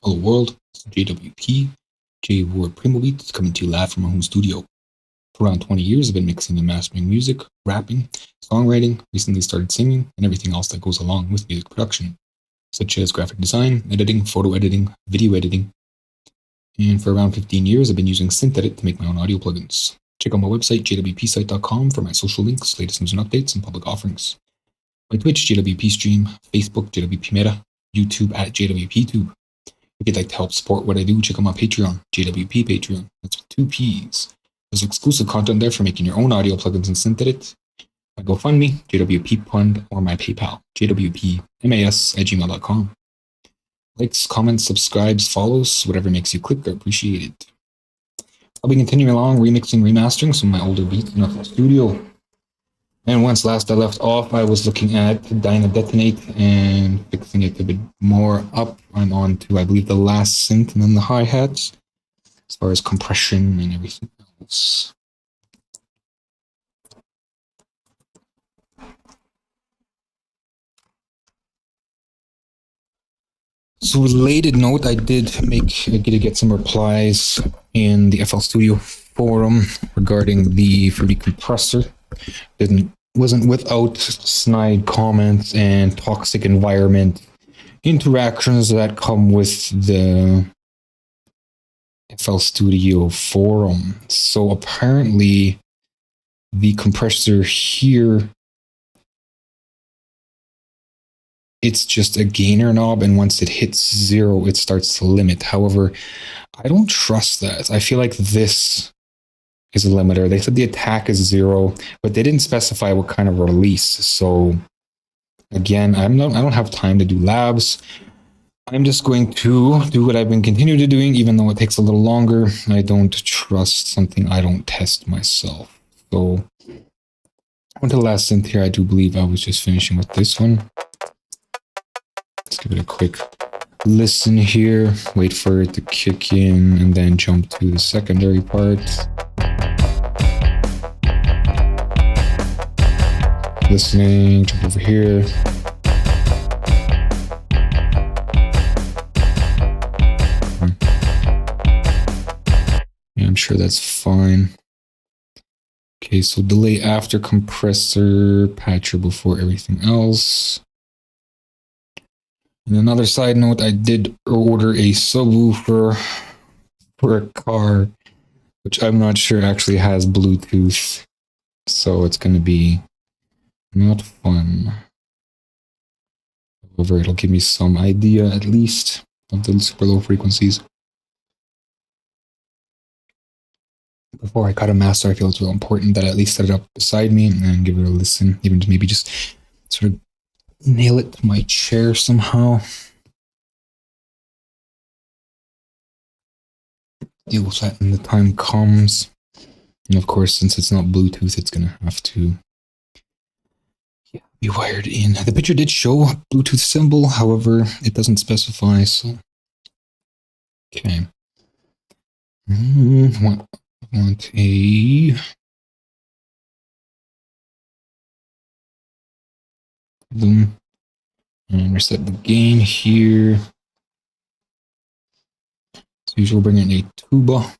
Hello world, it's JWP, J-Word Primo Beats, coming to you live from my home studio. For around 20 years, I've been mixing and mastering music, rapping, songwriting, recently started singing, and everything else that goes along with music production, such as graphic design, editing, photo editing, video editing. And for around 15 years, I've been using Synth to make my own audio plugins. Check out my website, jwpsite.com, for my social links, latest news and updates, and public offerings. My Twitch, JWP Stream, Facebook, JWP Meta, YouTube at JWPTube. If you'd like to help support what I do, check out my Patreon, JWP Patreon. That's with 2 P's. There's exclusive content there for making your own audio plugins in Synth. My GoFundMe, JWP Fund, or my PayPal, jwpmas@gmail.com. Likes, comments, subscribes, follows, whatever makes you click, I appreciate it. I'll be continuing along remixing, remastering some of my older beats in the studio. And once last I left off, I was looking at DynaDetonate and fixing it a bit more up. I'm on to, I believe, the last synth and then the hi-hats, as far as compression and everything else. So related note, I did get some replies in the FL Studio forum regarding the Fruity compressor. Wasn't without snide comments and toxic environment interactions that come with the FL Studio forum. So apparently the compressor here, it's just a gainer knob, and once it hits 0, it starts to limit. However, I don't trust that. I feel like this is a limiter. They said the attack is 0, but they didn't specify what kind of release. So again, I don't have time to do labs. I'm just going to do what I've been continuing to doing, even though it takes a little longer. I don't trust something I don't test myself. So on to the last synth here. I do believe I was just finishing with this one. Let's give it a quick listen here, wait for it to kick in, and then jump to the secondary part. Listening, jump over here. Yeah, I'm sure that's fine. Okay, so delay after compressor, patcher before everything else. And another side note, I did order a subwoofer for a car, which I'm not sure actually has Bluetooth. So it's going to be not fun. However, it'll give me some idea, at least, of the super low frequencies. Before I cut a master, I feel it's real important that I at least set it up beside me and give it a listen, even to maybe just sort of nail it to my chair somehow. Deal with that when the time comes. And of course, since it's not Bluetooth, it's going to have to be wired in. The picture did show a Bluetooth symbol, however, it doesn't specify, so. Okay. Want a boom, and reset the gain here. So usually we'll bring in a tuba,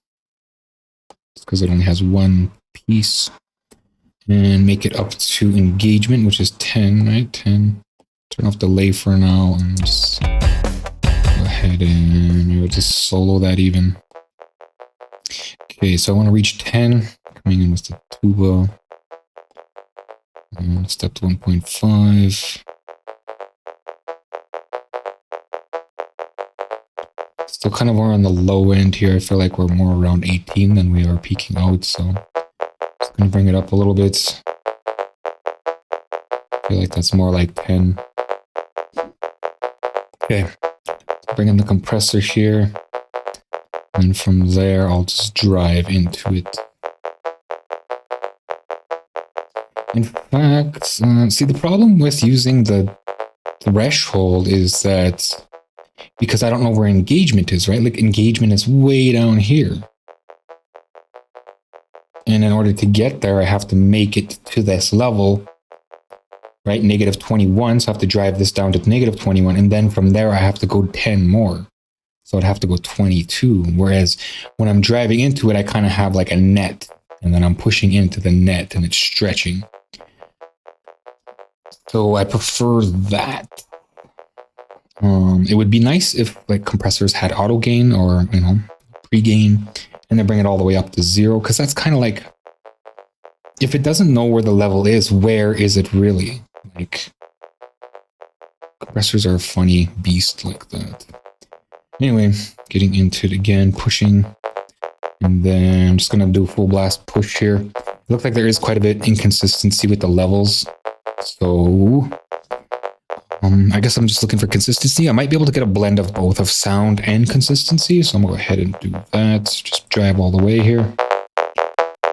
just because it only has one piece, and make it up to engagement, which is 10, right? 10. Turn off delay for now, and just go ahead and we'll just solo that even. Okay, so I want to reach 10, coming in with the tuba. And step to 1.5. Still kind of more on the low end here. I feel like we're more around 18 than we are peaking out, so just going to bring it up a little bit. I feel like that's more like 10. Okay, bring in the compressor here. And from there, I'll just drive into it. In fact, see, the problem with using the threshold is that because I don't know where engagement is, right? Like engagement is way down here. And in order to get there, I have to make it to this level, right? -21, so I have to drive this down to -21. And then from there, I have to go 10 more. So I'd have to go 22. Whereas when I'm driving into it, I kind of have like a net, and then I'm pushing into the net and it's stretching. So I prefer that. It would be nice if like compressors had auto gain or, you know, pre-gain, and then bring it all the way up to 0. Because that's kind of like, if it doesn't know where the level is, where is it really? Like, compressors are a funny beast like that. Anyway, getting into it again, pushing. And then I'm just going to do a full blast push here. It looks like there is quite a bit inconsistency with the levels. So I guess I'm just looking for consistency. I might be able to get a blend of both, of sound and consistency. So I'm going to go ahead and do that. Just drive all the way here.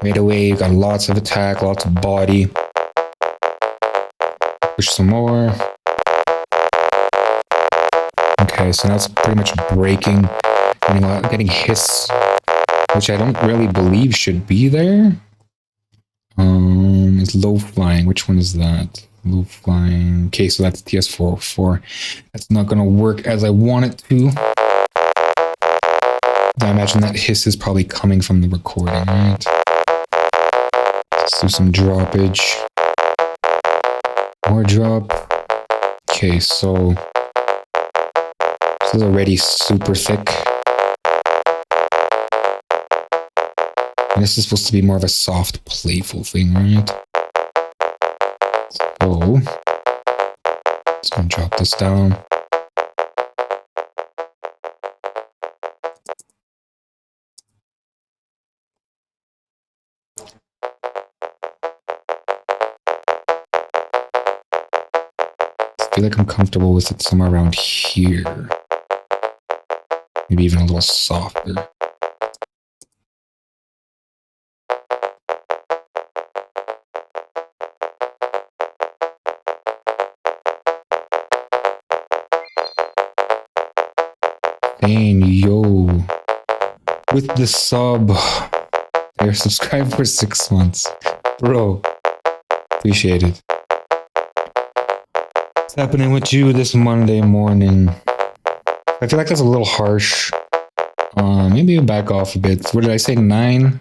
Right away, you got lots of attack, lots of body. Push some more. Okay, so now it's pretty much breaking, getting hiss, which I don't really believe should be there. It's low flying. Which one is that? Low flying. Okay, so that's TS404. That's not going to work as I want it to. I imagine that hiss is probably coming from the recording, right? Let's do some droppage. More drop. Okay, so this is already super thick. And this is supposed to be more of a soft, playful thing, right? So, just gonna drop this down. I feel like I'm comfortable with it somewhere around here. Maybe even a little softer. Dang, yo. With the sub. They're subscribed for 6 months. Bro. Appreciate it. What's happening with you this Monday morning? I feel like that's a little harsh. Maybe back off a bit. What did I say? 9?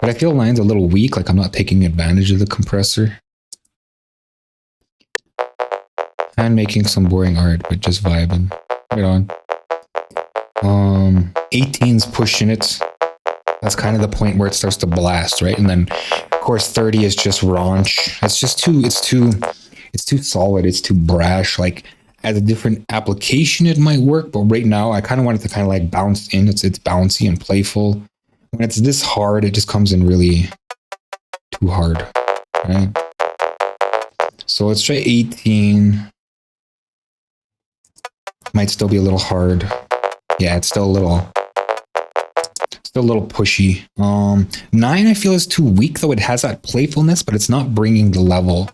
But I feel 9's a little weak, like I'm not taking advantage of the compressor. And making some boring art, but just vibing. Right on. 18's pushing it. That's kind of the point where it starts to blast, right? And then, of course, 30 is just raunch. It's just too solid. It's too brash. Like, as a different application, it might work, but right now, I kind of want it to kind of like bounce in. It's bouncy and playful. When it's this hard, it just comes in really too hard, right? So let's try 18. Might still be a little hard. Yeah, it's still a little pushy. 9 I feel is too weak, though. It has that playfulness, but it's not bringing the level.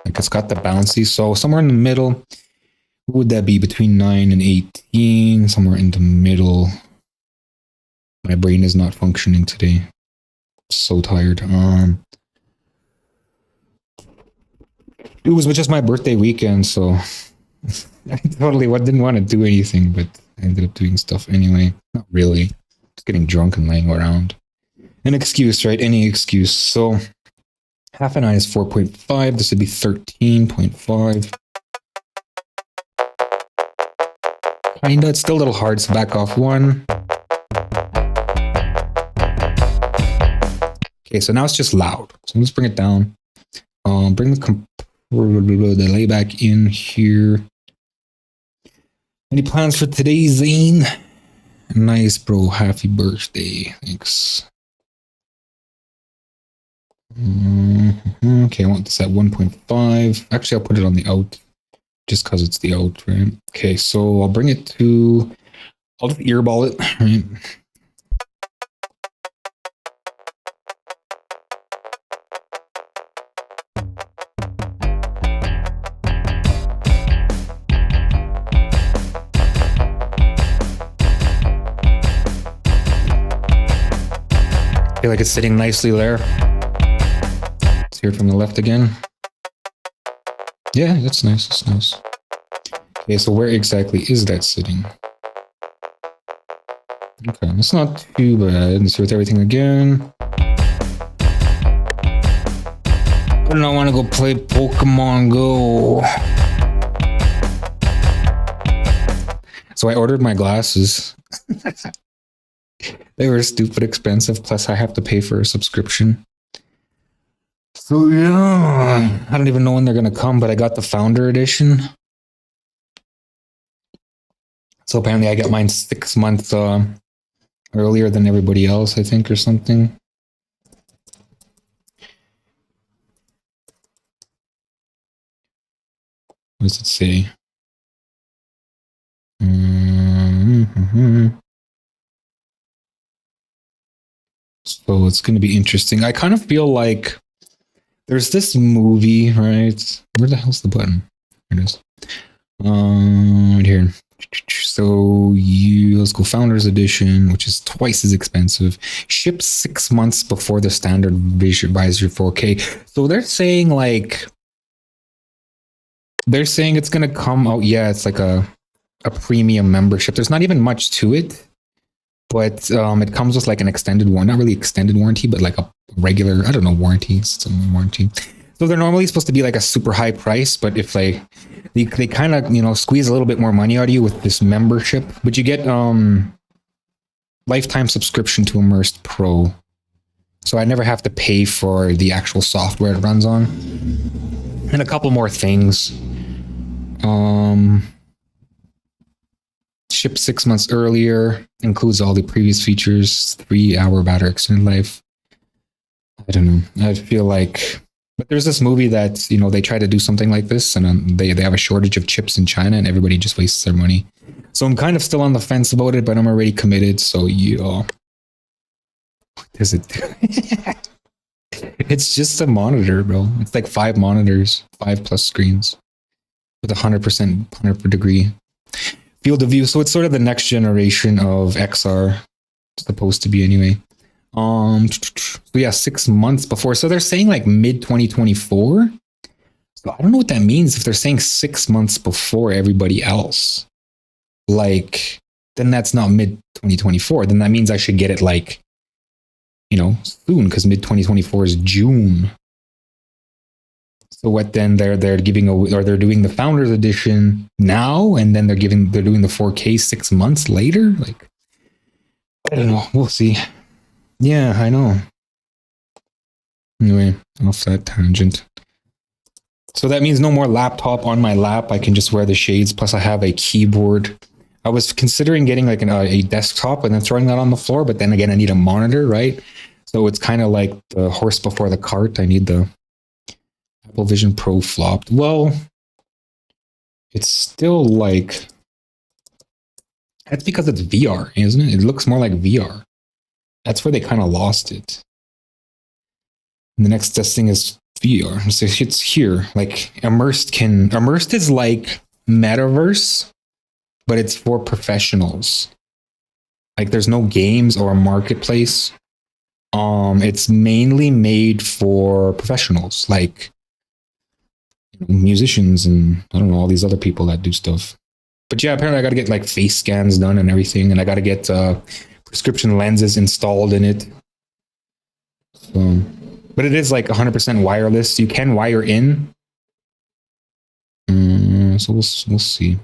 Like, it's got the bouncy. So somewhere in the middle, what would that be? Between 9 and 18, somewhere in the middle. My brain is not functioning today. So tired. It was just my birthday weekend, so I totally didn't want to do anything, but I ended up doing stuff anyway. Not really. Just getting drunk and laying around. An excuse, right? Any excuse. So half an eye is 4.5. This would be 13.5. Kinda. It's still a little hard, so back off 1. Okay, so now it's just loud. So let's bring it down. Bring the delay back in here. Any plans for today, Zane? Nice, bro. Happy birthday. Thanks. Okay, I want this at 1.5. Actually, I'll put it on the out just because it's the out, right? Okay, so I'll bring it to... I'll just earball it, right? I feel like it's sitting nicely there. Let's hear it from the left again. Yeah, that's nice. That's nice. Okay, so where exactly is that sitting? Okay, it's not too bad. Let's see with everything again. I don't want to go play Pokemon Go. So I ordered my glasses. They were stupid expensive, plus I have to pay for a subscription. So yeah, I don't even know when they're gonna come, but I got the Founder Edition. So apparently I got mine 6 months earlier than everybody else, I think, or something. What does it say? So it's going to be interesting. I kind of feel like there's this movie, right? Where the hell's the button? There it is. Right here. So let's go Founders Edition, which is twice as expensive. Ships 6 months before the standard Visor 4K. So they're saying it's gonna come out. Yeah, it's like a premium membership. There's not even much to it, but it comes with like an extended warranty, not really extended warranty, but like a regular, I don't know, warranty. Some warranty. So they're normally supposed to be like a super high price, but if they kind of, squeeze a little bit more money out of you with this membership, but you get lifetime subscription to Immersed Pro. So I never have to pay for the actual software it runs on. And a couple more things. Shipped 6 months earlier, includes all the previous features, 3-hour battery extended life. I don't know. I feel like, but there's this movie that, they try to do something like this, and they have a shortage of chips in China, and everybody just wastes their money. So I'm kind of still on the fence about it, but I'm already committed. So yeah. What does it do? It's just a monitor, bro. It's like 5 monitors, 5+ screens with 100% degree field of view. So it's sort of the next generation of XR. It's supposed to be anyway. So yeah, 6 months before. So they're saying like mid 2024. So I don't know what that means if they're saying 6 months before everybody else. Like, then that's not mid 2024. Then that means I should get it like, soon, because mid 2024 is June. So what then they're giving away, or they're doing the Founders Edition now, and then they're doing the 4K 6 months later? Like, I don't know. We'll see. Yeah, I know. Anyway, off that tangent. So that means no more laptop on my lap. I can just wear the shades. Plus I have a keyboard. I was considering getting like a desktop and then throwing that on the floor, but then again, I need a monitor, right? So it's kind of like the horse before the cart. I need the Apple Vision Pro flopped. Well, it's still like, that's because it's VR, isn't it? It looks more like VR. That's where they kind of lost it. And the next best thing is VR. So it's here. Like Immersed is like metaverse, but it's for professionals. Like there's no games or a marketplace. It's mainly made for professionals, like musicians and I don't know, all these other people that do stuff. But yeah, apparently I got to get like face scans done and everything, and I got to get prescription lenses installed in it. So, but it is like 100% wireless. You can wire in. So we'll see.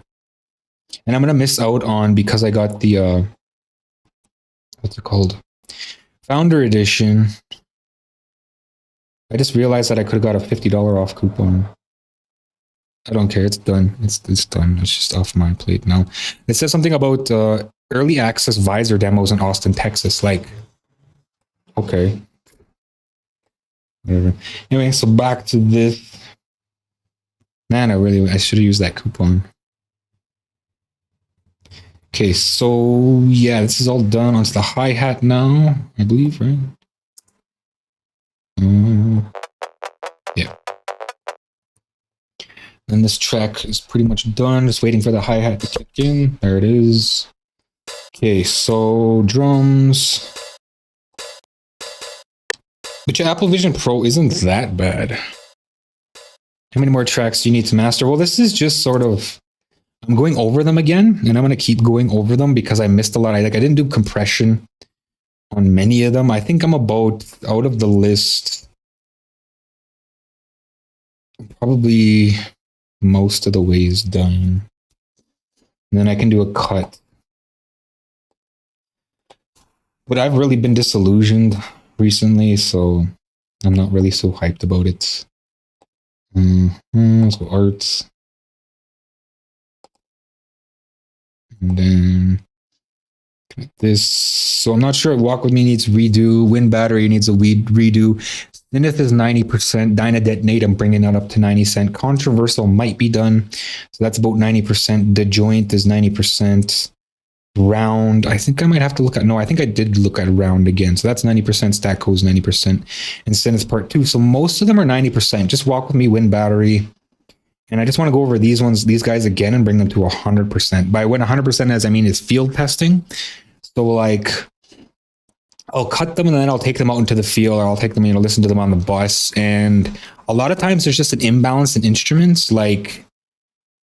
And I'm gonna miss out on, because I got the what's it called? Founder Edition. I just realized that I could have got a $50 off coupon. I don't care. It's done. It's done. It's just off my plate now. It says something about early access visor demos in Austin, Texas. Like, okay. Whatever. Anyway, so back to this. Man, I should have used that coupon. Okay, so yeah, this is all done. Onto the hi-hat now, I believe, right? Yeah. And this track is pretty much done. Just waiting for the hi-hat to kick in. There it is. Okay, so drums. But your Apple Vision Pro isn't that bad. How many more tracks do you need to master? Well, this is just sort of I'm going over them again, and I'm going to keep going over them because I missed a lot. I didn't do compression on many of them. I think I'm about, out of the list, probably most of the ways done. And then I can do a cut. But I've really been disillusioned recently, so I'm not really so hyped about it. So arts. And then this. So I'm not sure. Walk With Me needs redo. Wind Battery needs a redo. Synth is 90%. DynaDetonate, I'm bringing that up to 90%. Controversial might be done. So that's about 90%. The Joint is 90%. Round, I think I might have to look at, no, I think I did look at round again. So that's 90%, Stack Code's 90%, and Synth Part 2. So most of them are 90%. Just Walk With Me, Wind Battery. And I just want to go over these guys again and bring them to 100%. By what 100% is, I mean is field testing. So like, I'll cut them and then I'll take them out into the field, or I'll take them, listen to them on the bus. And a lot of times there's just an imbalance in instruments. Like,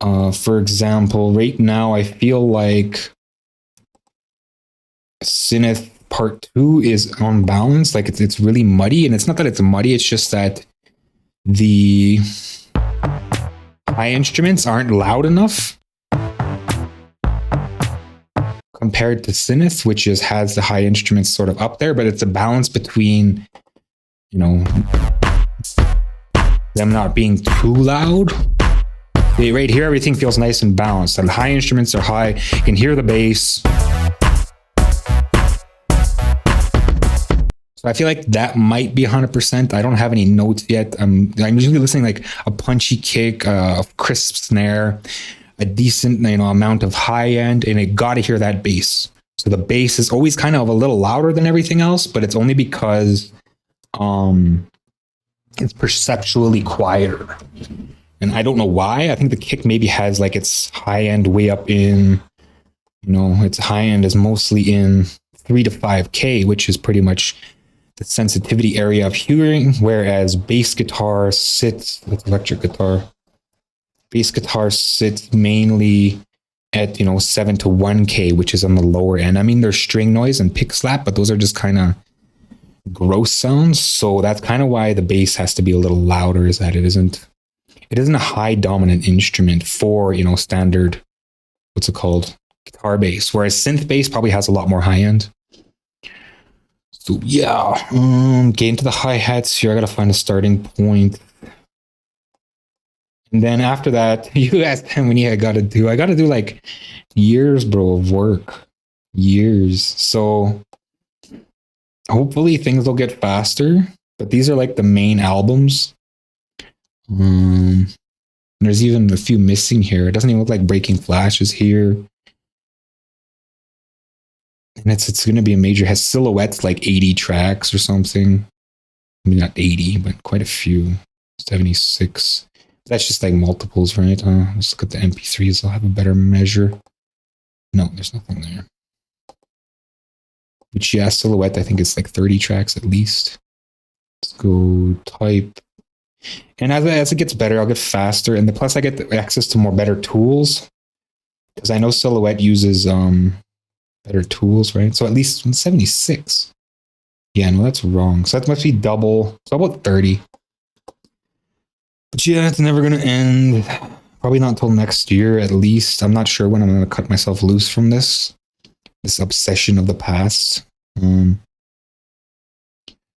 for example, right now I feel like Synth Part 2 is unbalanced. Like it's really muddy, and it's not that it's muddy, it's just that the high instruments aren't loud enough compared to Synth, which has the high instruments sort of up there, but it's a balance between, them not being too loud. Right here, everything feels nice and balanced. And the high instruments are high. You can hear the bass. So I feel like that might be 100%. I don't have any notes yet. I'm usually listening like a punchy kick, a crisp snare, a decent amount of high end, and I got to hear that bass. So the bass is always kind of a little louder than everything else, but it's only because it's perceptually quieter. And I don't know why. I think the kick maybe has like its high end way up in, its high end is mostly in 3 to 5K, which is pretty much the sensitivity area of hearing, whereas bass guitar sits, with electric guitar, bass guitar sits mainly at 7 to 1K, which is on the lower end. I mean, there's string noise and pick slap, but those are just kind of gross sounds. So that's kind of why the bass has to be a little louder, is that it isn't a high dominant instrument for standard, what's it called, guitar bass, whereas synth bass probably has a lot more high end. So yeah, get into the hi-hats here. I gotta find a starting point. And then after that, you asked how many I gotta do. I gotta do like years, bro, of work. Years. So hopefully things will get faster. But these are like the main albums. There's even a few missing here. It doesn't even look like Breaking Flash is here. And it's going to be a major. It has Silhouette's like 80 tracks or something. I mean, not 80, but quite a few. 76. That's just like multiples, right? Let's look at the MP3s. I'll have a better measure. No, there's nothing there. But yeah, Silhouette, I think it's like 30 tracks at least. Let's go type. And as it gets better, I'll get faster. And plus I get access to more better tools. Because I know Silhouette uses better tools, right? So at least 76. Yeah, no, that's wrong. So that must be double. So about 30. But yeah, it's never going to end. Probably not until next year, at least. I'm not sure when I'm going to cut myself loose from this obsession of the past.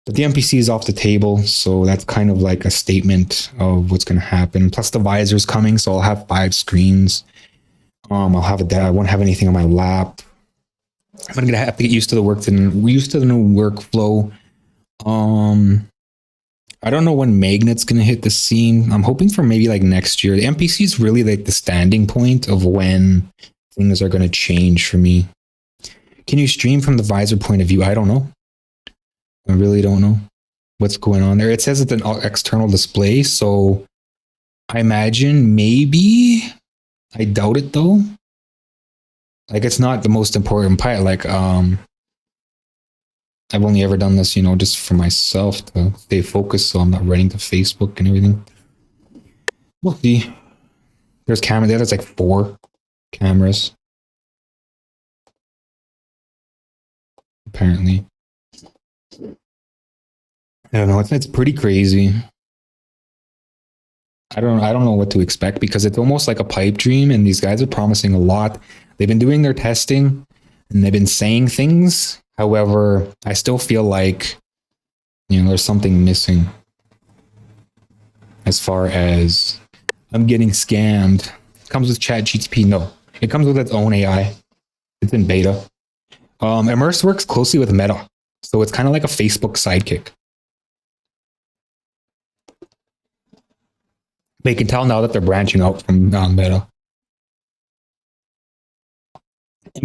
But the MPC is off the table, so that's kind of like a statement of what's going to happen. Plus the visor's coming, so I'll have 5 screens. I won't have anything on my lap. I'm going to have to get used to the new workflow. I don't know when Magnet's going to hit the scene. I'm hoping for maybe like next year. The MPC is really like the standing point of when things are going to change for me. Can you stream from the visor point of view? I don't know. I really don't know what's going on there. It says it's an external display, so I imagine maybe. I doubt it though. Like it's not the most important part. Like I've only ever done this, just for myself to stay focused, so I'm not running to Facebook and everything. We'll see. There's camera there. That's like 4. cameras. Apparently. I don't know, it's pretty crazy. I don't know what to expect because it's almost like a pipe dream, and these guys are promising a lot. They've been doing their testing and they've been saying things. However, I still feel like, there's something missing as far as I'm getting scammed. It comes with ChatGPT. No, it comes with its own AI. It's in beta. Immerse works closely with Meta, so it's kind of like a Facebook sidekick. They can tell now that they're branching out from Meta.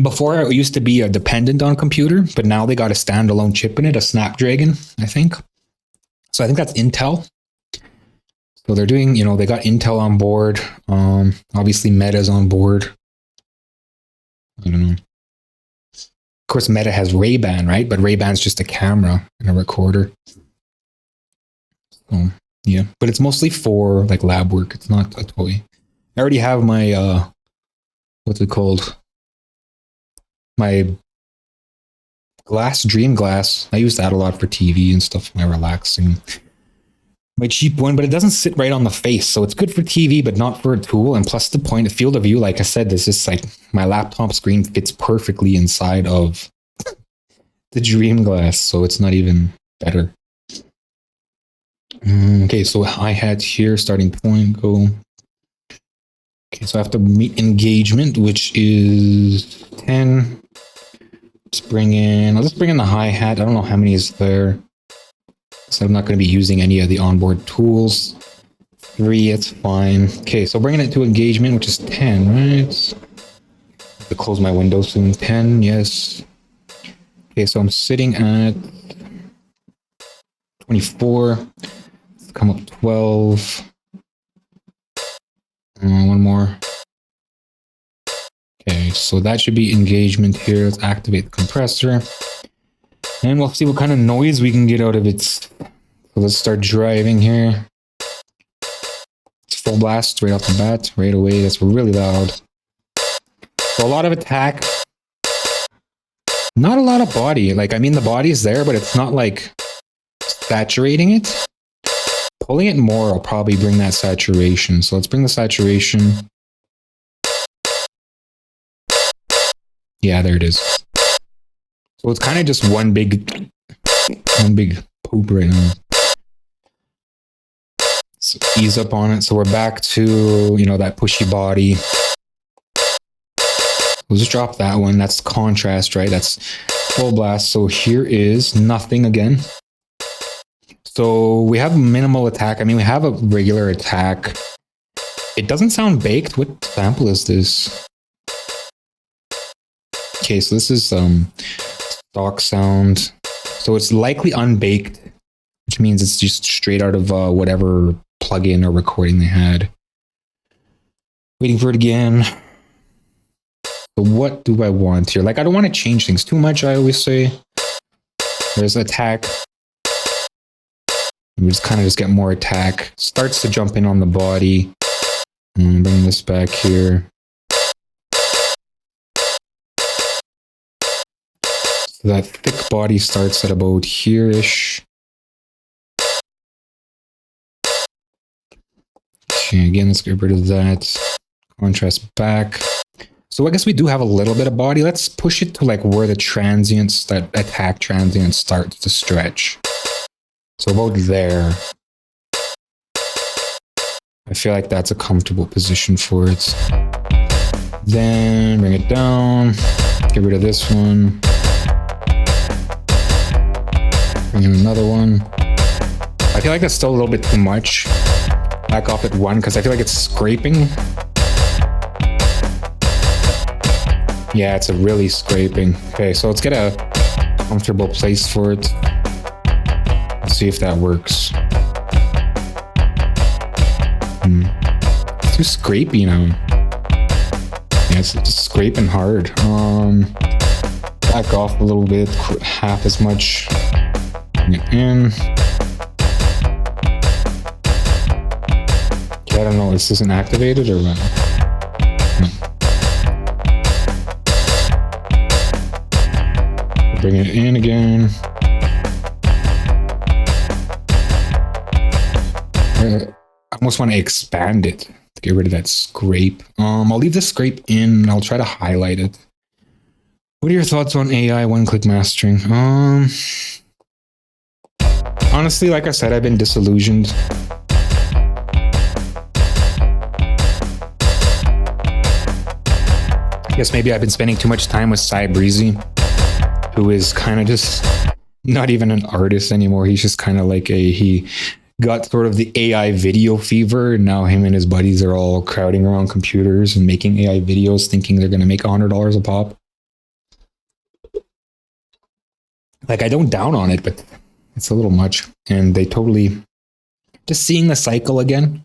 Before, it used to be a dependent on computer, but now they got a standalone chip in it, a Snapdragon, I think. So I think that's Intel. So they're doing, they got Intel on board. Obviously, Meta's on board. I don't know. Of course, Meta has Ray-Ban, right? But Ray-Ban's just a camera and a recorder. So, yeah. But it's mostly for like lab work. It's not a toy. I already have my, what's it called? My Dream Glass. I use that a lot for TV and stuff, my relaxing. My cheap one, but it doesn't sit right on the face. So it's good for TV, but not for a tool. And plus the point of field of view, like I said, this is like my laptop screen fits perfectly inside of the Dream Glass. So it's not even better. Okay, so hi-hat here, starting point, go. Okay, so I have to meet engagement, which is 10. I'll just bring in the hi-hat. I don't know how many is there. So I'm not going to be using any of the onboard tools. 3, it's fine. Okay, so bringing it to engagement, which is 10, right? I have to close my window soon. 10, yes. Okay, so I'm sitting at 24. Let's come up 12. One more. Okay, so that should be engagement here. Let's activate the compressor. And we'll see what kind of noise we can get out of it. So let's start driving here. It's full blast right off the bat, right away. That's really loud. So a lot of attack. Not a lot of body. Like, I mean, the body is there, but it's not like saturating it. Pulling it more will probably bring that saturation. So let's bring the saturation. Yeah, there it is. So it's kind of just one big poop right now. So ease up on it. So we're back to, that pushy body. We'll just drop that one. That's contrast, right? That's full blast. So here is nothing again. So we have minimal attack. I mean, we have a regular attack. It doesn't sound baked. What sample is this? Okay, so this is stock sound. So it's likely unbaked, which means it's just straight out of whatever plugin or recording they had. Waiting for it again. So what do I want here? Like, I don't want to change things too much, I always say. There's attack. We just kind of get more attack. Starts to jump in on the body. Bring this back here. So that thick body starts at about here-ish. Okay, again, let's get rid of that. Contrast back. So I guess we do have a little bit of body. Let's push it to like where the transients, that attack transient starts to stretch. So about there. I feel like that's a comfortable position for it. Then bring it down. Get rid of this one. Bring in another one. I feel like that's still a little bit too much. Back off at 1 because I feel like it's scraping. Yeah, it's a really scraping. Okay, so let's get a comfortable place for it. Let's see if that works. It's too scrapey now. Yeah, it's just scraping hard. Back off a little bit, half as much. Bring it in. Okay, I don't know, this isn't activated or what? No. Bring it in again. I almost want to expand it to get rid of that scrape. I'll leave the scrape in and I'll try to highlight it. What are your thoughts on AI one-click mastering? Honestly, like I said, I've been disillusioned. I guess maybe I've been spending too much time with Breezy, who is kind of just not even an artist anymore. He's just kind of like he got sort of the AI video fever, and now him and his buddies are all crowding around computers and making AI videos thinking they're going to make $100 a pop. Like, I don't down on it, but it's a little much. And they totally just seeing the cycle again.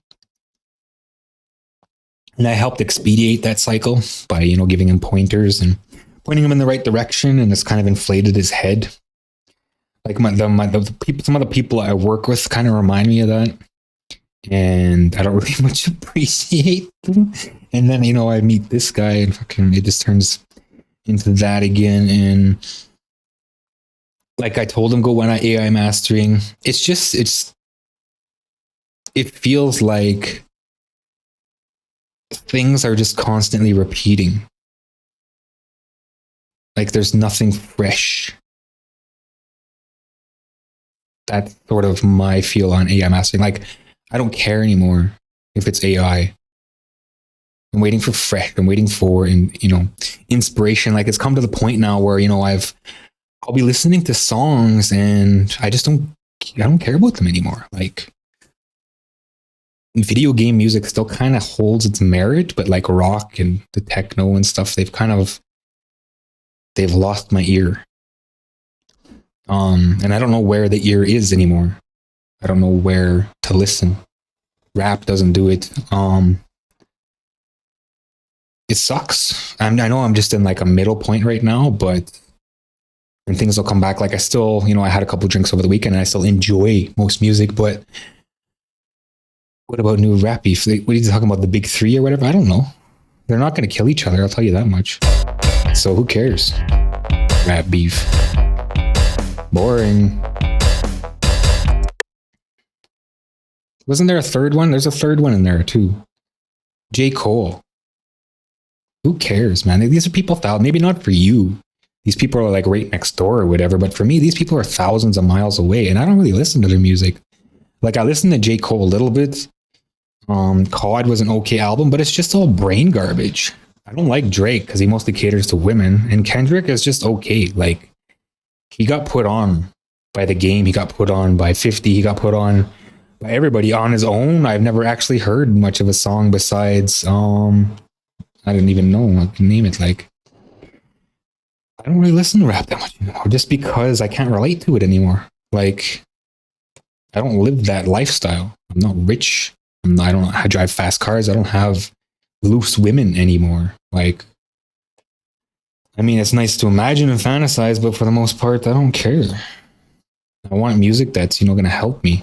And I helped expedite that cycle by, you know, giving him pointers and pointing him in the right direction, and it's kind of inflated his head. Like some of the people I work with kind of remind me of that, and I don't really much appreciate them. And then, you know, I meet this guy, and fucking it just turns into that again. And like I told him, go on AI mastering. It feels like things are just constantly repeating. Like there's nothing fresh. That's sort of my feel on AI mastering. Like, I don't care anymore if it's AI. I'm waiting for fresh. I'm waiting for, you know, inspiration. Like, it's come to the point now where, you know, I'll be listening to songs and I don't care about them anymore. Like, video game music still kind of holds its merit, but like rock and the techno and stuff, they've lost my ear. And I don't know where the ear is anymore. I don't know where to listen. Rap doesn't do it. It sucks. I know I'm just in like a middle point right now, but and things will come back. Like I still, you know, I had a couple drinks over the weekend and I still enjoy most music, but what about new rap beef? What are you talking about? The big three or whatever? I don't know. They're not going to kill each other. I'll tell you that much. So who cares? Rap beef. Boring. Wasn't there a third one? There's a third one in there too. J. Cole. Who cares, man? These are people maybe not for you. These people are like right next door or whatever. But for me, these people are thousands of miles away, and I don't really listen to their music. Like I listen to J. Cole a little bit. COD was an okay album, but it's just all brain garbage. I don't like Drake because he mostly caters to women, and Kendrick is just okay. Like he got put on by the game, he got put on by 50, he got put on by everybody on his own. I've never actually heard much of a song besides I didn't even know I can name it. Like I don't really listen to rap that much anymore, just because I can't relate to it anymore. Like I don't live that lifestyle. I'm not rich. I don't drive fast cars. I don't have loose women anymore. Like, I mean, it's nice to imagine and fantasize, but for the most part, I don't care. I want music that's, you know, going to help me.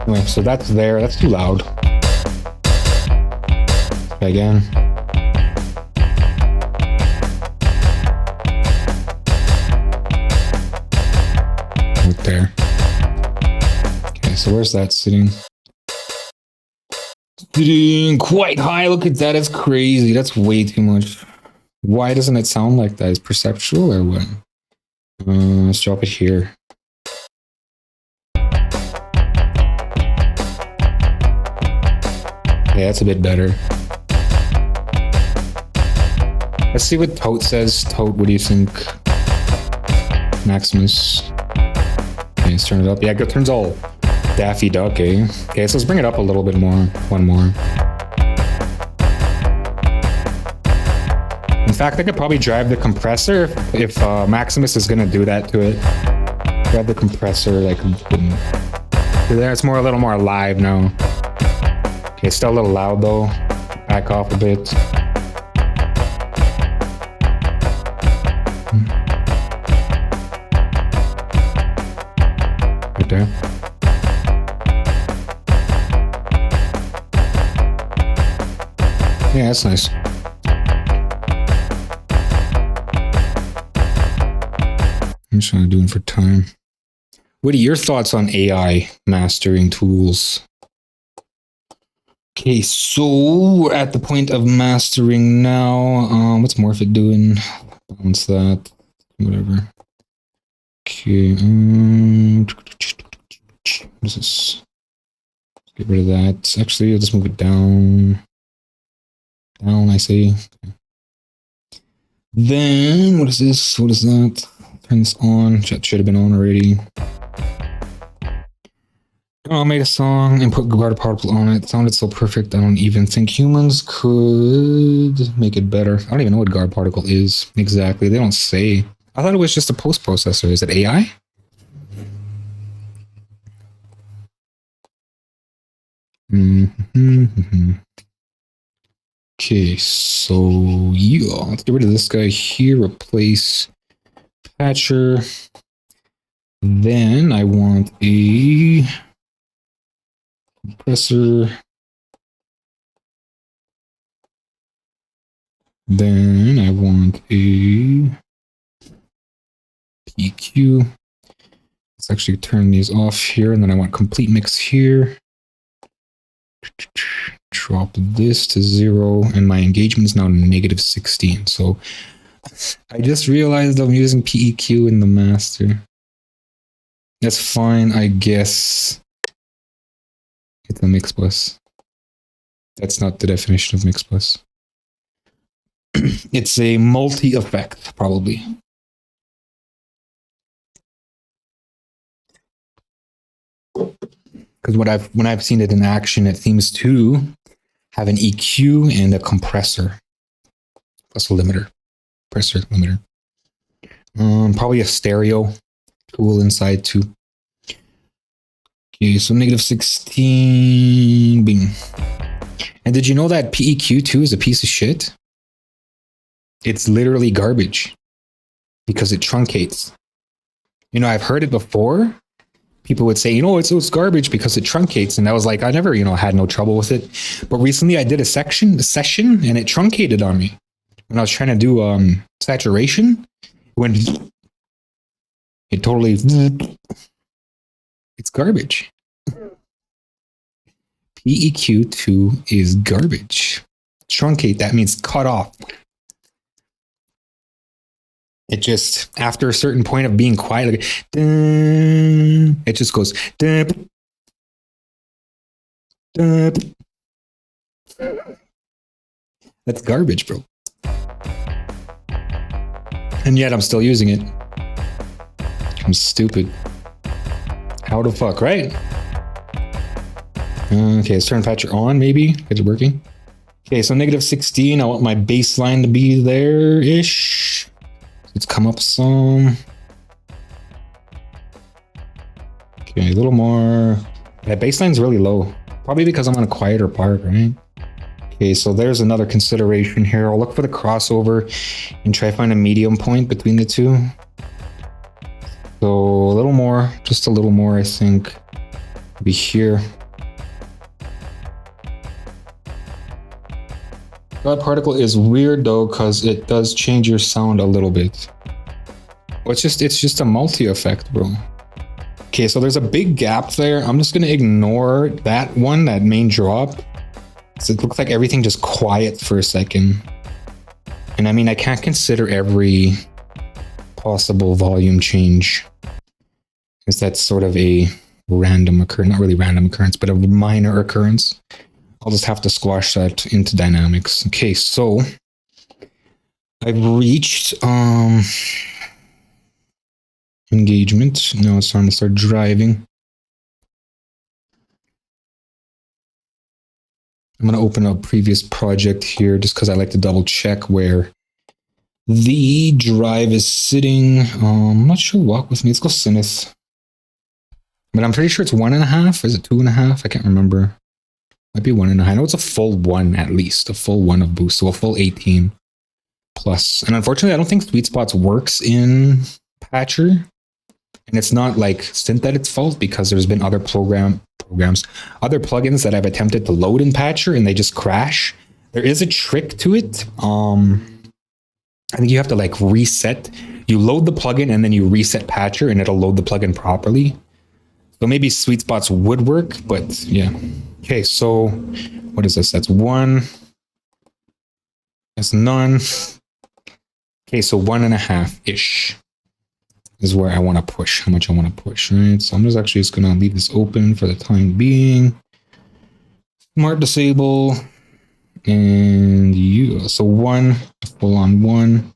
Anyway, so that's there. That's too loud. Try again. Right there. Okay, so where's that sitting? Sitting quite high. Look at that. That's crazy. That's way too much. Why doesn't it sound like that? Is perceptual or what? Let's drop it here. Yeah, that's a bit better. Let's see what Tote says. Tote, what do you think? Maximus. Okay, let's turn it up. Yeah, it turns all Daffy Duck, eh? Okay, so let's bring it up a little bit more. One more. In fact, I could probably drive the compressor if Maximus is gonna do that to it. Drive the compressor like there. It's a little more alive now. Okay, still a little loud though. Back off a bit. Right there. Yeah, that's nice. I'm just trying to do it for time. What are your thoughts on AI mastering tools? Okay, so we're at the point of mastering now. What's Morphic doing? Balance that. Whatever. Okay. What is this? Get rid of that. Actually, I'll just move it down. Down, I say. Okay. Then, what is this? What is that? Turn this on. That should have been on already. I made a song and put guard particle on it. It sounded so perfect. I don't even think humans could make it better. I don't even know what guard particle is exactly. They don't say. I thought it was just a post processor. Is it AI? Okay, so yeah, let's get rid of this guy here. Replace patcher. Then I want a compressor. Then I want a PQ. Let's actually turn these off here. And then I want complete mix here. Drop this to 0. And my engagement is now -16. So I just realized I'm using PEQ in the master. That's fine, I guess. It's a mix bus. That's not the definition of mix bus. It's a multi-effect, probably. Because when I've seen it in action, it seems to have an EQ and a compressor plus a limiter. Compressor limiter. Probably a stereo tool inside too. Okay, so -16. Bing. And did you know that PEQ2 is a piece of shit? It's literally garbage because it truncates. You know, I've heard it before. People would say, you know, it's garbage because it truncates. And I was like, I never, had no trouble with it. But recently I did a session and it truncated on me. When I was trying to do saturation, when it totally, it's garbage. PEQ2 is garbage. Truncate, that means cut off. It just, after a certain point of being quiet, like, it just goes. That's garbage, bro. And yet I'm still using it. I'm stupid. How the fuck, right? Okay, let's turn patcher on, maybe. Is it working? Okay, so -16. I want my baseline to be there-ish. Let's come up some. Okay, a little more. Yeah, baseline's really low. Probably because I'm on a quieter part, right? Okay, so there's another consideration here. I'll look for the crossover and try to find a medium point between the two. So a little more, just a little more, I think. Be here. God particle is weird though, because it does change your sound a little bit. Well, it's just a multi effect, bro. Okay, so there's a big gap there. I'm just gonna ignore that one, that main drop. So it looks like everything just quiet for a second. And I mean, I can't consider every possible volume change, because that's sort of a random occurrence, not really random occurrence, but a minor occurrence. I'll just have to squash that into dynamics. Okay, so I've reached engagement. Now it's time to start driving. I'm going to open a previous project here just because I like to double check where the drive is sitting. I'm not sure. Walk with me. Let's go Synth. But I'm pretty sure it's 1.5. Is it 2.5? I can't remember. Might be 1.5. I know it's a full 1 at least. A full 1 of boost. So a full 18 plus. And unfortunately, I don't think Sweet Spots works in Patcher. And it's not like Synth at its fault, because there's been other other plugins that I've attempted to load in Patcher and they just crash. There is a trick to it. I think you have to like reset. You load the plugin and then you reset Patcher and it'll load the plugin properly. So maybe sweet spots would work, but yeah. Okay, so what is this? That's 1. That's none. Okay, so 1.5-ish is where I want to push, how much I want to push, right? So I'm just actually just going to leave this open for the time being. Smart disable. And you, so 1, full on 1.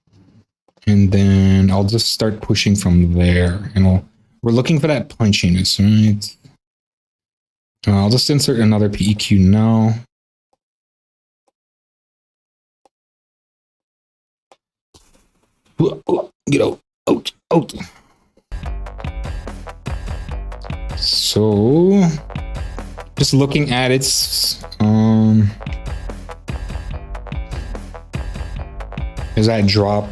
And then I'll just start pushing from there. And we're looking for that punchiness, right? I'll just insert another PEQ now. Get out. So, just looking at its, is that drop?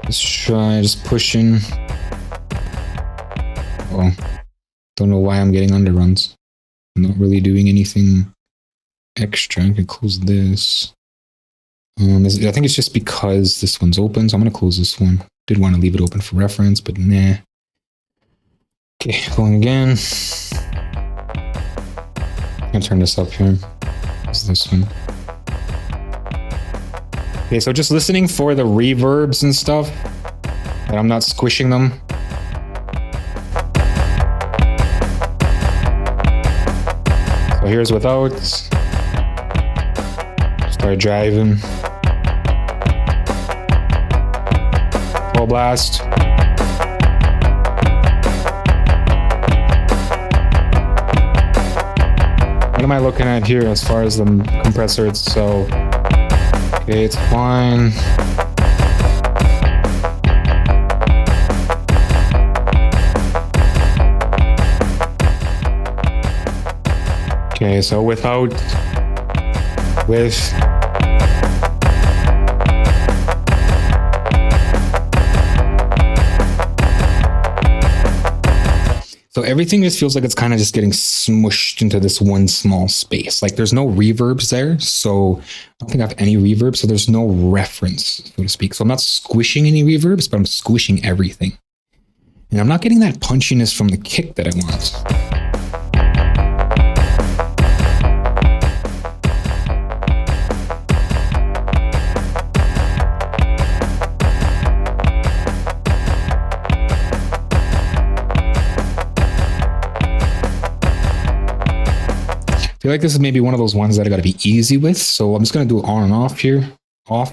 Let's try just pushing. Oh, don't know why I'm getting underruns. I'm not really doing anything extra. I can close this. I think it's just because this one's open, so I'm going to close this one. Did want to leave it open for reference, but nah. Okay, going again. I'm going to turn this up here. It's this one. Okay, so just listening for the reverbs and stuff, and I'm not squishing them. So here's without. Start driving. Full blast. What am I looking at here as far as the compressor itself? Okay, it's fine. Okay, so with. So everything just feels like it's kind of just getting smushed into this one small space. Like there's no reverbs there. So I don't think I have any reverb. So there's no reference, so to speak. So I'm not squishing any reverbs, but I'm squishing everything. And I'm not getting that punchiness from the kick that I want. I feel like this is maybe one of those ones that I got to be easy with. So I'm just going to do it on and off here. Off.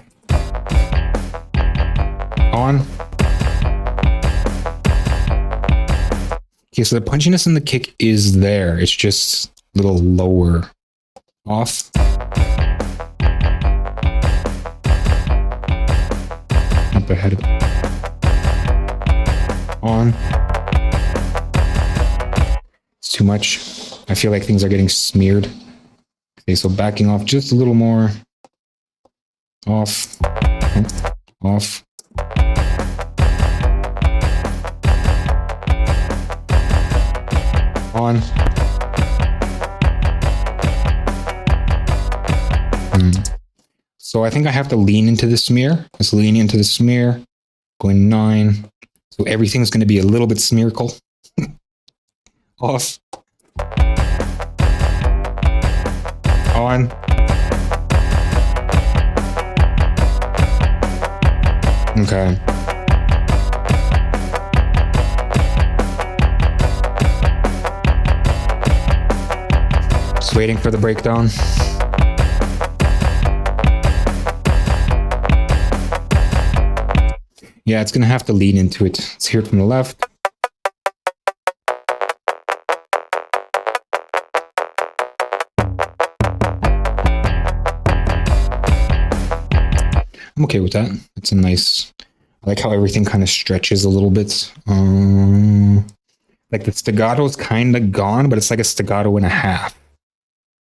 On. Okay, so the punchiness in the kick is there. It's just a little lower. Off. Up ahead. On. It's too much. I feel like things are getting smeared. Okay, so backing off just a little more. Off. Off. On. So I think I have to lean into the smear. Let's lean into the smear. Going 9. So everything's going to be a little bit smearical. Off. On. Okay. Just waiting for the breakdown. Yeah, it's gonna have to lean into it. Let's hear it from the left. I'm okay with that. It's a nice, I like how everything kind of stretches a little bit. Like the staccato is kind of gone, but it's like a staccato and a half.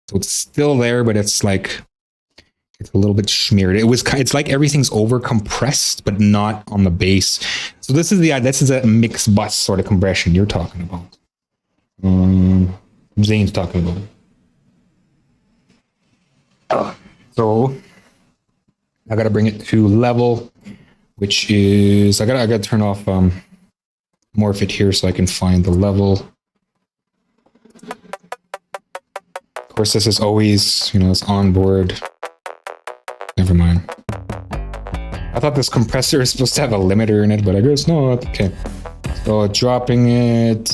So it's still there, but it's like, it's a little bit smeared. It's like everything's over compressed, but not on the bass. So this is a mixed bus sort of compression you're talking about. Zane's talking about. So I gotta bring it to level, which is I gotta turn off morph it here so I can find the level. Of course, this is always, you know, it's onboard. Never mind. I thought this compressor is supposed to have a limiter in it, but I guess not. Okay. So dropping it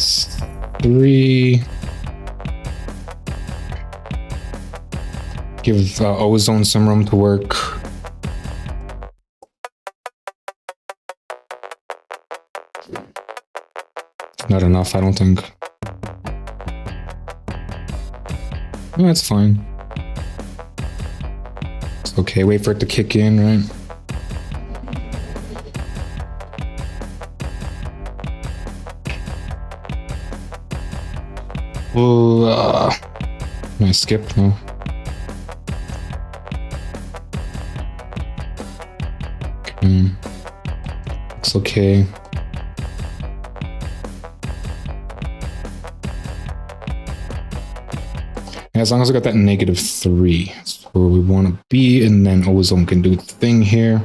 3. Give ozone some room to work. Not enough, I don't think. No, that's fine. It's okay, wait for it to kick in, right? Oh, can I skip? No. Okay. Looks okay. As long as I got that -3, that's where we want to be, and then ozone can do its thing here.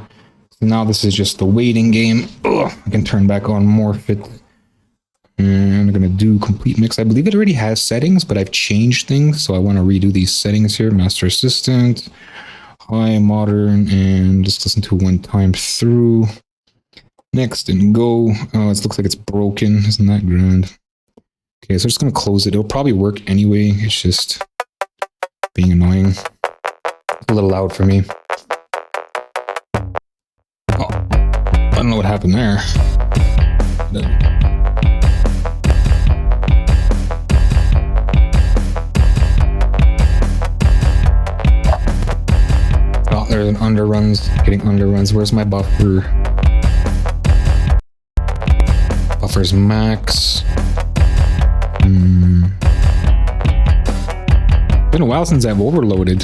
So now this is just the waiting game. Ugh, I can turn back on morph it. And I'm gonna do complete mix. I believe it already has settings, but I've changed things, so I want to redo these settings here. Master Assistant, high, modern, and just listen to one time through. Next and go. Oh, it looks like it's broken. Isn't that grand? Okay, so I'm just gonna close it. It'll probably work anyway. It's just being annoying. It's a little loud for me. Oh, I don't know what happened there. Oh, there's an underruns. Getting underruns. Where's my buffer? Buffer's max. Been a while since I've overloaded.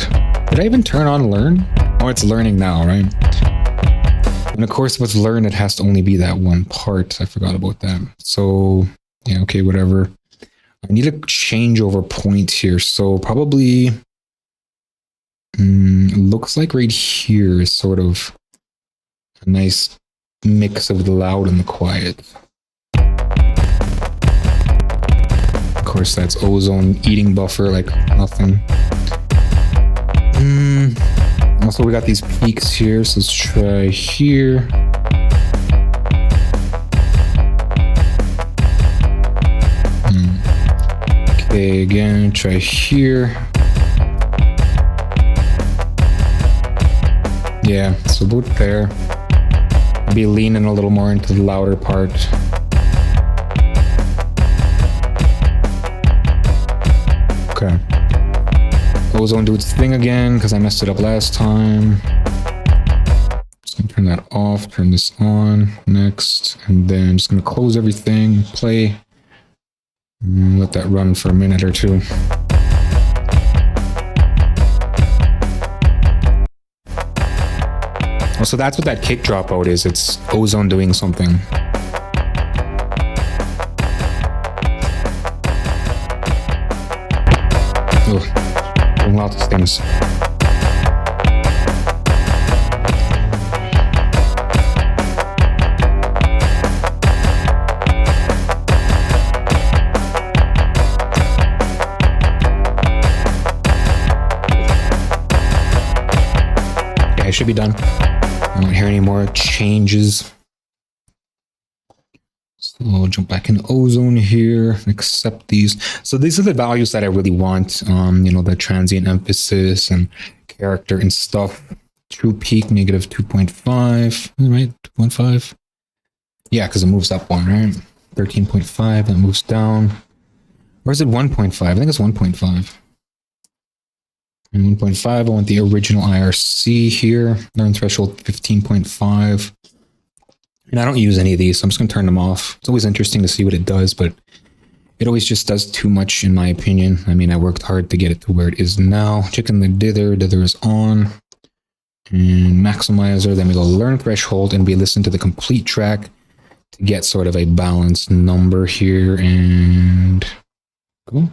Did I even turn on learn? Oh, it's learning now, right? And of course with learn, it has to only be that one part. I forgot about that. So yeah, okay, whatever. I need a changeover point here. So probably, looks like right here is sort of a nice mix of the loud and the quiet. Of course, that's ozone eating buffer like nothing. Also, we got these peaks here, so let's try here. Okay, again, try here. Yeah, so about there. I'll be leaning a little more into the louder part. Okay. Ozone do its thing again because I messed it up last time. Just gonna turn that off, turn this on, next, and then just gonna close everything, play, and let that run for a minute or two. Oh, so that's what that kick dropout is. It's ozone doing something. Ugh, lots of things. Okay, I should be done. I don't hear any more changes. So I'll jump back into ozone here and accept these. So these are the values that I really want. You know, the transient emphasis and character and stuff. True peak, -2.5, right? 2.5. Yeah, because it moves up one, right? 13.5, that moves down. Or is it 1.5? I think it's 1.5. And 1.5, I want the original IRC here. Learn threshold 15.5. And I don't use any of these, so I'm just going to turn them off. It's always interesting to see what it does, but it always just does too much in my opinion. I mean, I worked hard to get it to where it is now. Checking the dither. Dither is on. And maximizer. Then we go learn threshold, and we listen to the complete track to get sort of a balanced number here. And go.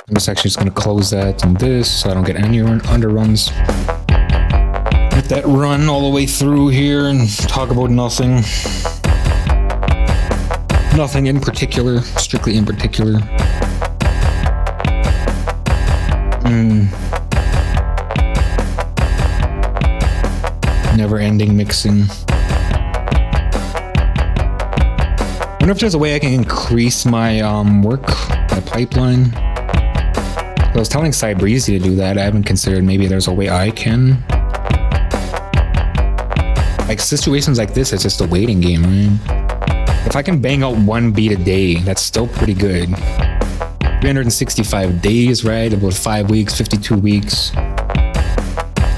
I'm just actually just going to close that and this so I don't get any underruns. Let that run all the way through here and talk about nothing. Nothing in particular, strictly in particular. Never-ending mixing. I wonder if there's a way I can increase my work, my pipeline. I was telling Cybreezy to do that. I haven't considered maybe there's a way I can. Like situations like this, it's just a waiting game, right? If I can bang out 1 beat a day, that's still pretty good. 365 days, right? About 5 weeks, 52 weeks.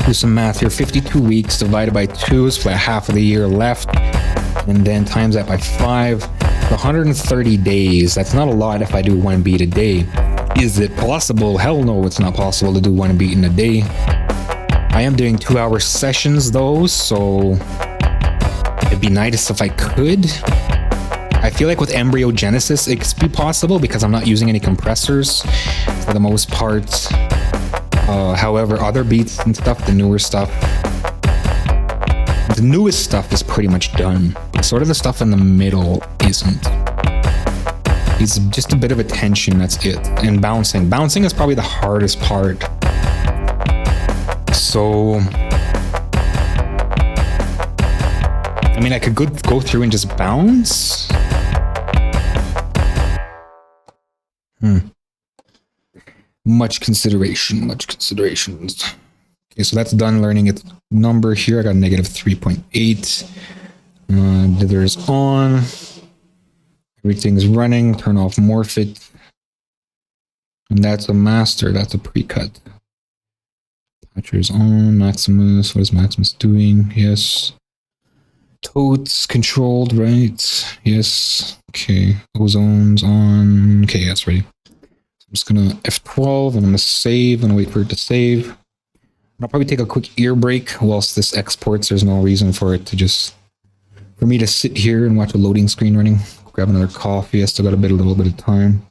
Do some math here. 52 weeks divided by 2 is like half of the year left. And then times that by 5. 130 days. That's not a lot if I do 1 beat a day. Is it possible? Hell no, it's not possible to do 1 beat in a day. I am doing 2-hour sessions though, so it'd be nice if I could. I feel like with embryogenesis, it could be possible because I'm not using any compressors for the most part. However, other beats and stuff, the newer stuff, the newest stuff is pretty much done. Sort of the stuff in the middle isn't. It's just a bit of a tension, that's it. And bouncing. Bouncing is probably the hardest part. So, I mean, I could go through and just bounce. Much consideration, much considerations. Okay, so that's done learning its number here. I got negative 3.8. Dither's on. Everything's running. Turn off Morphit. And that's a master. That's a precut. Patcher's on. Maximus. What is Maximus doing? Yes. Totes controlled, right? Yes. Okay. Ozone's on. Okay, that's ready. I'm just gonna F12 and I'm gonna save. I'm gonna wait for it to save. I'll probably take a quick ear break whilst this exports. There's no reason for it to just, for me to sit here and watch a loading screen running. Grab another coffee. I still got a little bit of time.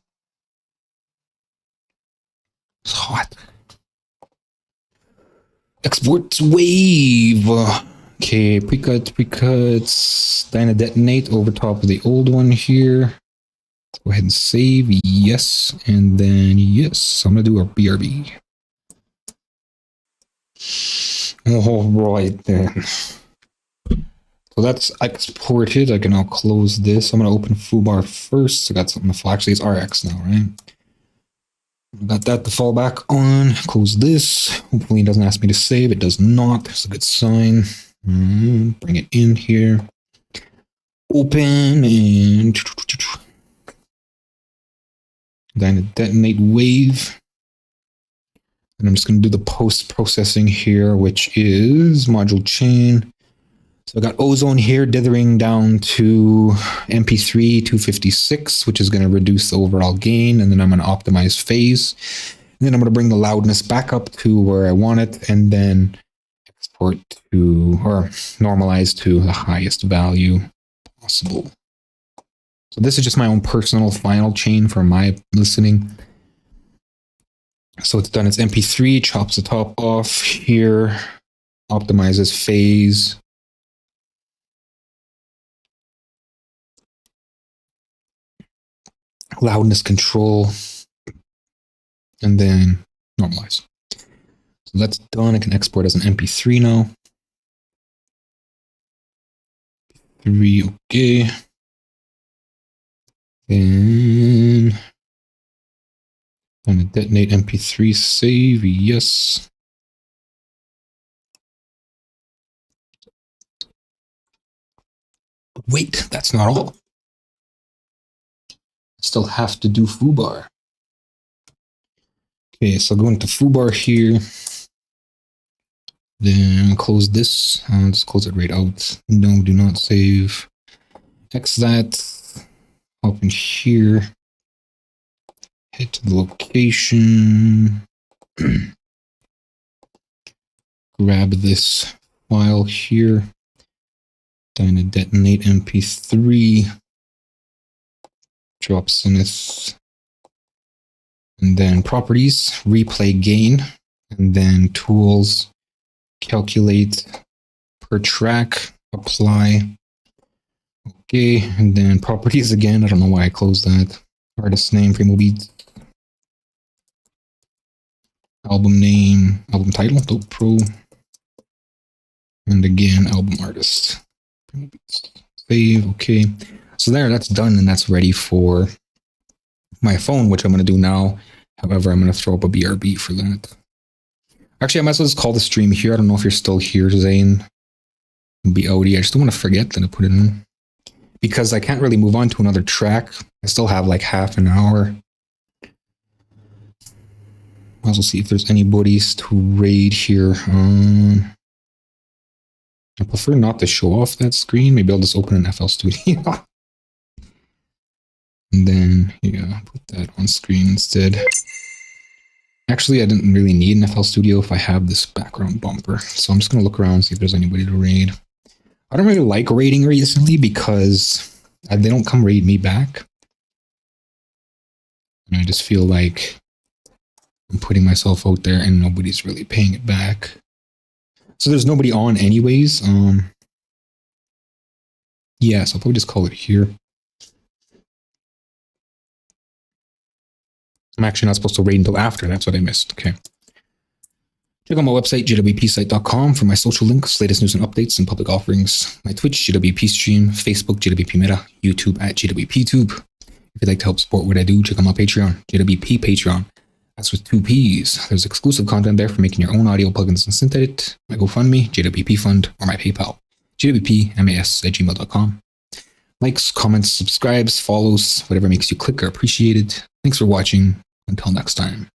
It's hot. Export wave. Okay, precuts. DynaDetonate over top of the old one here. Let's go ahead and save. Yes. And then yes, I'm gonna do a BRB. All right then. So that's exported. I can now close this. I'm going to open foobar first. I got something to fall. Actually, it's RX now, right? Got that to fall back on. Close this. Hopefully it doesn't ask me to save. It does not. That's a good sign. Bring it in here. Open and DynaDetonate wave. And I'm just going to do the post-processing here, which is module chain. So I got ozone here dithering down to MP3 256, which is going to reduce the overall gain. And then I'm going to optimize phase. And then I'm going to bring the loudness back up to where I want it. And then export to, or normalize to the highest value possible. So this is just my own personal final chain for my listening. So it's done its MP3, chops the top off here, optimizes phase. Loudness control, and then normalize. So that's done. I can export as an MP3 now. 3, okay. Then I'm gonna detonate MP3 save, yes. Wait, that's not all. Still have to do foobar. Okay, so go into foobar here. Then close this. I'll just close it right out. No, do not save. X that. Up in here. Head to the location. Grab this file here. DynaDetonate MP3. Drop Synth. And And then properties, replay gain, and then tools, calculate per track, apply. Okay, and then properties again. I don't know why I closed that. Artist name, Primo Beats. Album name, album title, Dope Pro. And again, album artist. Primo Beats. Save, okay. So there, that's done, and that's ready for my phone, which I'm going to do now. However, I'm going to throw up a BRB for that. Actually, I might as well just call the stream here. I don't know if you're still here, Zane. BOD. I just don't want to forget that I put it in. Because I can't really move on to another track. I still have like half an hour. Might as well see if there's anybody's to raid here. I prefer not to show off that screen. Maybe I'll just open an FL Studio. And then, yeah, put that on screen instead. Actually, I didn't really need an FL Studio if I have this background bumper. So I'm just going to look around and see if there's anybody to raid. I don't really like raiding recently because they don't come raid me back. And I just feel like I'm putting myself out there and nobody's really paying it back. So there's nobody on anyways. Yeah, so I'll probably just call it here. I'm actually not supposed to raid until after. That's what I missed. Okay. Check out my website, jwpsite.com, for my social links, latest news and updates, and public offerings. My Twitch, JWP stream, Facebook, JWP Meta, YouTube at JWPTube. If you'd like to help support what I do, check out my Patreon, JWP Patreon. That's with 2 P's. There's exclusive content there for making your own audio plugins and synth edit. My GoFundMe, JWP Fund, or my PayPal, jwpmas@gmail.com. Likes, comments, subscribes, follows, whatever makes you click are appreciated. Thanks for watching. Until next time.